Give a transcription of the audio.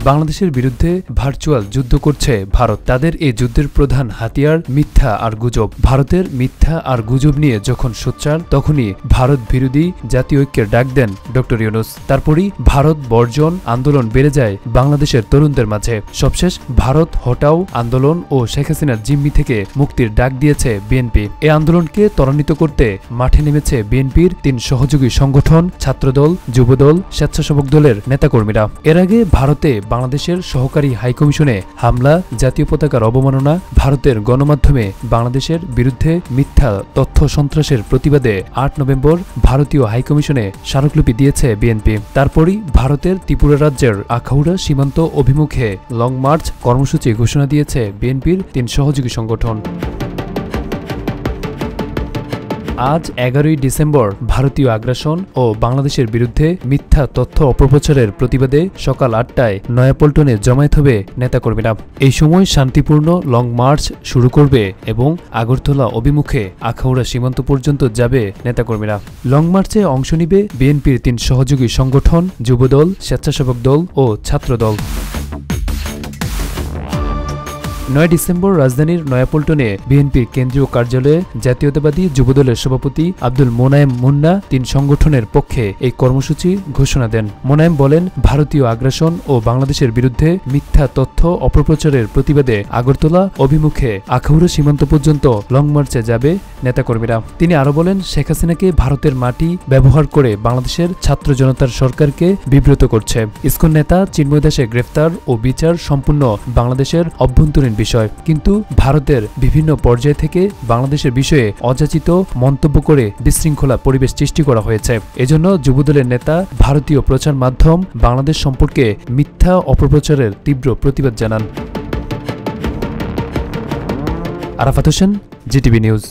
বাংলাদেশের বিরুদ্ধে ভার্চুয়াল যুদ্ধ করছে ভারত। তাদের এই যুদ্ধের প্রধান হাতিয়ার মিথ্যা আর গুজব। ভারতের মিথ্যা আর গুজব নিয়ে যখন সোচ্চার, তখনই ভারত বিরোধী জাতীয় ঐক্যের ডাক দেন ডক্টর ইউনূস। তারপরই ভারত বর্জন আন্দোলন বেড়ে যায় বাংলাদেশের তরুণদের মাঝে। সবশেষ ভারত হটাও আন্দোলন ও শেখ হাসিনার জিম্মি থেকে মুক্তির ডাক দিয়েছে বিএনপি। এই আন্দোলনকে ত্বরান্বিত করতে মাঠে নেমেছে বিএনপির 3 সহযোগী সংগঠন, ছাত্রদল, যুবদল, স্বেচ্ছাসেবক দলের নেতাকর্মীরা। এর আগে ভারতে বাংলাদেশের সহকারী হাইকমিশনে হামলা, জাতীয় পতাকার অবমাননা, ভারতের গণমাধ্যমে বাংলাদেশের বিরুদ্ধে মিথ্যা তথ্য সন্ত্রাসের প্রতিবাদে 8 নভেম্বর ভারতীয় হাইকমিশনে স্মারকলিপি দিয়েছে বিএনপি। তারপরই ভারতের ত্রিপুরা রাজ্যের আখাউড়া সীমান্ত অভিমুখে লং মার্চ কর্মসূচি ঘোষণা দিয়েছে বিএনপির 3 সহযোগী সংগঠন। আজ 11ই ডিসেম্বর ভারতীয় আগ্রাসন ও বাংলাদেশের বিরুদ্ধে মিথ্যা তথ্য অপপ্রচারের প্রতিবাদে সকাল 8টায় নয়াপল্টনে জমায়েত হবে নেতাকর্মীরা। এই সময় শান্তিপূর্ণ লং মার্চ শুরু করবে এবং আগরতলা অভিমুখে আখাউড়া সীমান্ত পর্যন্ত যাবে নেতাকর্মীরা। লং মার্চে অংশ নিবে বিএনপির 3 সহযোগী সংগঠন, যুবদল, স্বেচ্ছাসেবক দল ও ছাত্রদল। 9 ডিসেম্বর রাজধানীর নয়াপল্টনে বিএনপির কেন্দ্রীয় কার্যালয়ে জাতীয়তাবাদী যুবদলের সভাপতি আব্দুল মোনায়েম মুন্না 3 সংগঠনের পক্ষে এই কর্মসূচি ঘোষণা দেন। মোনায়েম বলেন, ভারতীয় আগ্রাসন ও বাংলাদেশের বিরুদ্ধে মিথ্যা তথ্য অপপ্রচারের প্রতিবাদে আগরতলা অভিমুখে আখাউড়া সীমান্ত পর্যন্ত লং মার্চে যাবে নেতাকর্মীরা। তিনি আরও বলেন, শেখ হাসিনাকে ভারতের মাটি ব্যবহার করে বাংলাদেশের ছাত্র জনতার সরকারকে বিব্রত করছে। ইসকন নেতা চিন্ময় দাসের গ্রেফতার ও বিচার সম্পূর্ণ বাংলাদেশের অভ্যন্তরীণ বিষয়, কিন্তু ভারতের বিভিন্ন পর্যায় থেকে বাংলাদেশের বিষয়ে অযাচিত মন্তব্য করে বিশৃঙ্খলা পরিবেশ সৃষ্টি করা হয়েছে। এজন্য যুবদলের নেতা ভারতীয় প্রচার মাধ্যম বাংলাদেশ সম্পর্কে মিথ্যা অপপ্রচারের তীব্র প্রতিবাদ জানান। Arafat Hossain, GTV news.